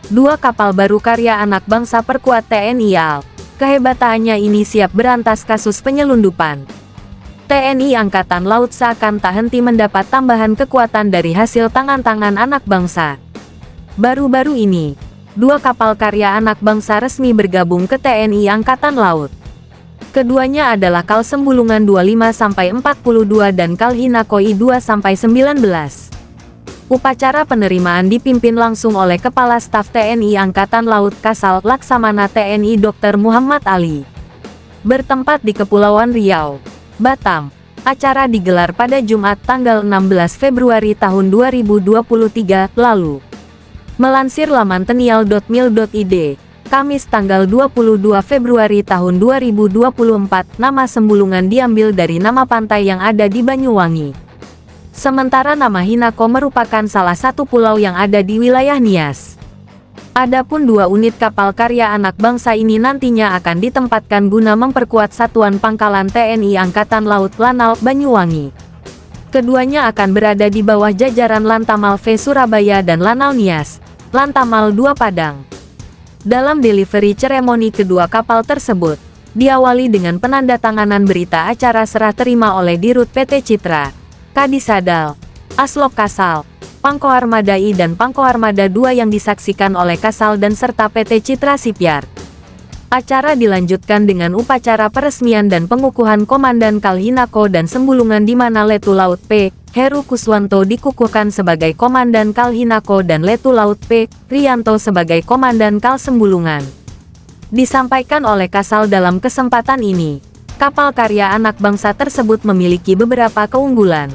Dua kapal baru karya anak bangsa perkuat TNI AL. Kehebatannya ini siap berantas kasus penyelundupan. TNI Angkatan Laut seakan tak henti mendapat tambahan kekuatan dari hasil tangan-tangan anak bangsa. Baru-baru ini, dua kapal karya anak bangsa resmi bergabung ke TNI Angkatan Laut. Keduanya adalah KAL Sembulungan 25-42 dan KAL Hinakoi 2-19. Upacara penerimaan dipimpin langsung oleh Kepala Staf TNI Angkatan Laut Kasal Laksamana TNI Dr. Muhammad Ali. Bertempat di Kepulauan Riau, Batam, acara digelar pada Jumat tanggal 16 Februari tahun 2023 lalu. Melansir laman tenial.mil.id, Kamis tanggal 22 Februari tahun 2024, nama Sembulungan diambil dari nama pantai yang ada di Banyuwangi. Sementara nama Hinako merupakan salah satu pulau yang ada di wilayah Nias. Adapun dua unit kapal karya anak bangsa ini nantinya akan ditempatkan guna memperkuat Satuan Pangkalan TNI Angkatan Laut Lanal Banyuwangi. Keduanya akan berada di bawah jajaran Lantamal V Surabaya dan Lanal Nias, Lantamal 2 Padang. Dalam delivery ceremony kedua kapal tersebut, diawali dengan penandatanganan berita acara serah terima oleh Dirut PT Citra, Kadisadal, Aslok Kasal, Pangkoarmada I dan Pangkoarmada II yang disaksikan oleh Kasal dan serta PT Citra Shipyard. Acara dilanjutkan dengan upacara peresmian dan pengukuhan Komandan KAL Hinako dan Sembulungan di mana Letu Laut P. Heru Kuswanto dikukuhkan sebagai Komandan KAL Hinako dan Letu Laut P. Rianto sebagai Komandan KAL Sembulungan. Disampaikan oleh Kasal dalam kesempatan ini, kapal karya anak bangsa tersebut memiliki beberapa keunggulan.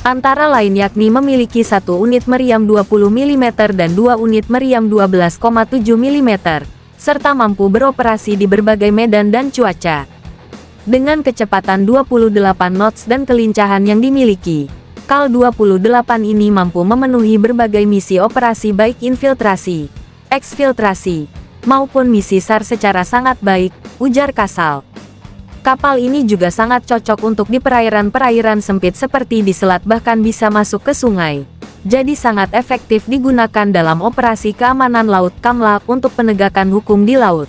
Antara lain yakni memiliki satu unit meriam 20 mm dan dua unit meriam 12,7 mm, serta mampu beroperasi di berbagai medan dan cuaca. Dengan kecepatan 28 knots dan kelincahan yang dimiliki, KAL 28 ini mampu memenuhi berbagai misi operasi baik infiltrasi, eksfiltrasi, maupun misi SAR secara sangat baik, ujar Kasal. Kapal ini juga sangat cocok untuk di perairan-perairan sempit seperti di selat bahkan bisa masuk ke sungai. Jadi sangat efektif digunakan dalam operasi keamanan laut KAMLA untuk penegakan hukum di laut.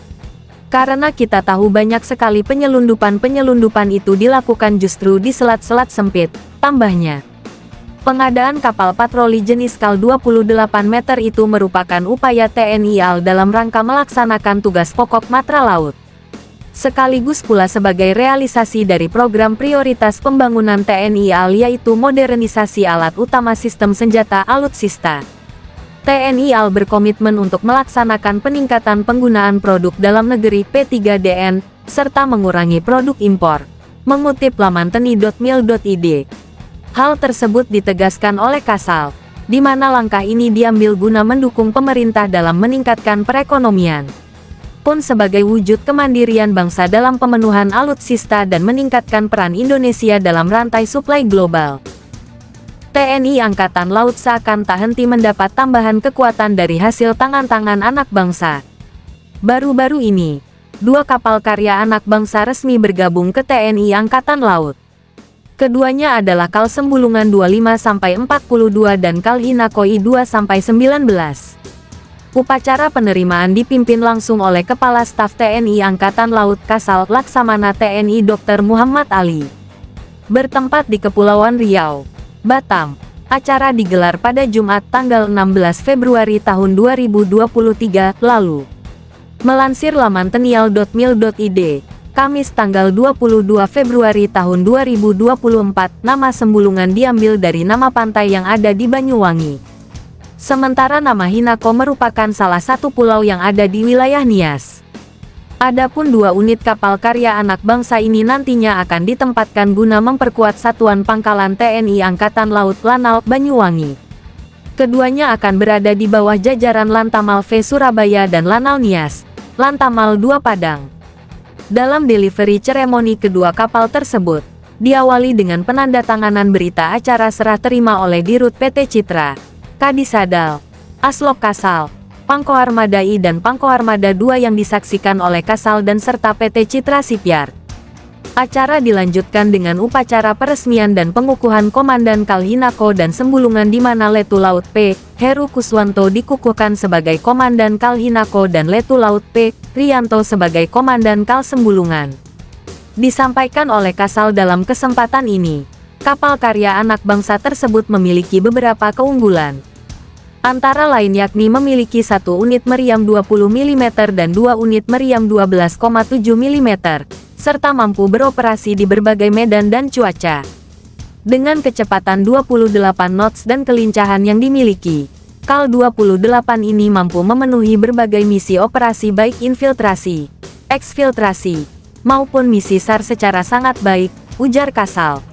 Karena kita tahu banyak sekali penyelundupan itu dilakukan justru di selat-selat sempit, tambahnya. Pengadaan kapal patroli jenis KAL 28 meter itu merupakan upaya TNI AL dalam rangka melaksanakan tugas pokok matra laut. Sekaligus pula sebagai realisasi dari program prioritas pembangunan TNI AL yaitu modernisasi alat utama sistem senjata alutsista. TNI AL berkomitmen untuk melaksanakan peningkatan penggunaan produk dalam negeri P3DN, serta mengurangi produk impor. Mengutip laman teni.mil.id. Hal tersebut ditegaskan oleh Kasal, di mana langkah ini diambil guna mendukung pemerintah dalam meningkatkan perekonomian. Pun sebagai wujud kemandirian bangsa dalam pemenuhan alutsista dan meningkatkan peran Indonesia dalam rantai suplai global. TNI Angkatan Laut seakan tak henti mendapat tambahan kekuatan dari hasil tangan-tangan anak bangsa. Baru-baru ini, dua kapal karya anak bangsa resmi bergabung ke TNI Angkatan Laut. Keduanya adalah KAL Sembulungan 25-42 dan KAL Hinakoi 2-19. Upacara penerimaan dipimpin langsung oleh Kepala Staf TNI Angkatan Laut Kasal Laksamana TNI Dr. Muhammad Ali. Bertempat di Kepulauan Riau, Batam, acara digelar pada Jumat tanggal 16 Februari tahun 2023 lalu. Melansir laman tenial.mil.id, Kamis tanggal 22 Februari tahun 2024, nama Sembulungan diambil dari nama pantai yang ada di Banyuwangi. Sementara nama Hinako merupakan salah satu pulau yang ada di wilayah Nias. Adapun dua unit kapal karya anak bangsa ini nantinya akan ditempatkan guna memperkuat Satuan Pangkalan TNI Angkatan Laut Lanal Banyuwangi. Keduanya akan berada di bawah jajaran Lantamal V Surabaya dan Lanal Nias, Lantamal 2 Padang. Dalam delivery ceremony kedua kapal tersebut, diawali dengan penandatanganan berita acara serah terima oleh Dirut PT Citra, Kadisadal, Aslok Kasal, Pangkoarmada I dan Pangkoarmada II yang disaksikan oleh Kasal dan serta PT Citra Shipyard. Acara dilanjutkan dengan upacara peresmian dan pengukuhan Komandan Kal Hinako dan Sembulungan di mana Letu Laut P. Heru Kuswanto dikukuhkan sebagai Komandan Kal Hinako dan Letu Laut P. Rianto sebagai Komandan Kal Sembulungan. Disampaikan oleh Kasal dalam kesempatan ini, kapal karya anak bangsa tersebut memiliki beberapa keunggulan. Antara lain yakni memiliki 1 unit meriam 20 mm dan 2 unit meriam 12,7 mm. serta mampu beroperasi di berbagai medan dan cuaca. Dengan kecepatan 28 knots dan kelincahan yang dimiliki, Kal 28 ini mampu memenuhi berbagai misi operasi baik infiltrasi, eksfiltrasi, maupun misi SAR secara sangat baik, ujar Kasal.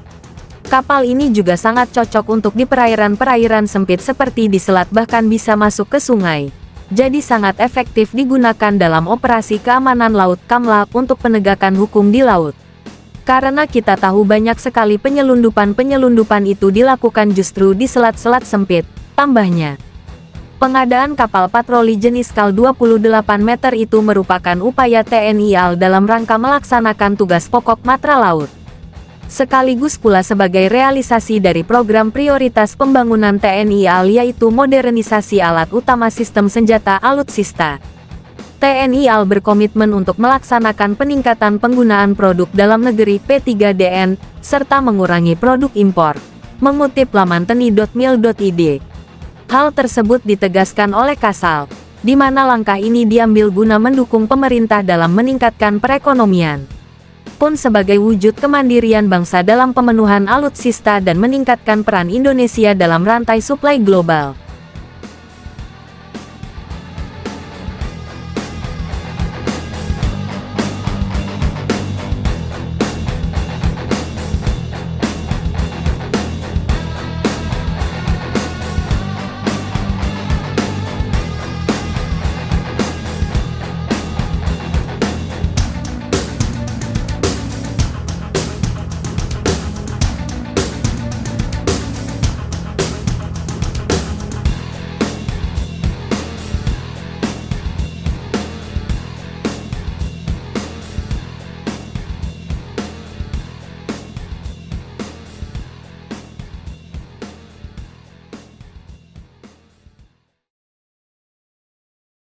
Kapal ini juga sangat cocok untuk di perairan-perairan sempit seperti di selat bahkan bisa masuk ke sungai. Jadi sangat efektif digunakan dalam operasi keamanan laut Kamla untuk penegakan hukum di laut. Karena kita tahu banyak sekali penyelundupan itu dilakukan justru di selat-selat sempit, tambahnya. Pengadaan kapal patroli jenis Kal 28 meter itu merupakan upaya TNI AL dalam rangka melaksanakan tugas pokok matra laut. Sekaligus pula sebagai realisasi dari program prioritas pembangunan TNI AL yaitu modernisasi alat utama sistem senjata alutsista. TNI AL berkomitmen untuk melaksanakan peningkatan penggunaan produk dalam negeri P3DN, serta mengurangi produk impor. Mengutip laman tni.mil.id. Hal tersebut ditegaskan oleh Kasal, di mana langkah ini diambil guna mendukung pemerintah dalam meningkatkan perekonomian. Pun sebagai wujud kemandirian bangsa dalam pemenuhan alutsista dan meningkatkan peran Indonesia dalam rantai suplai global.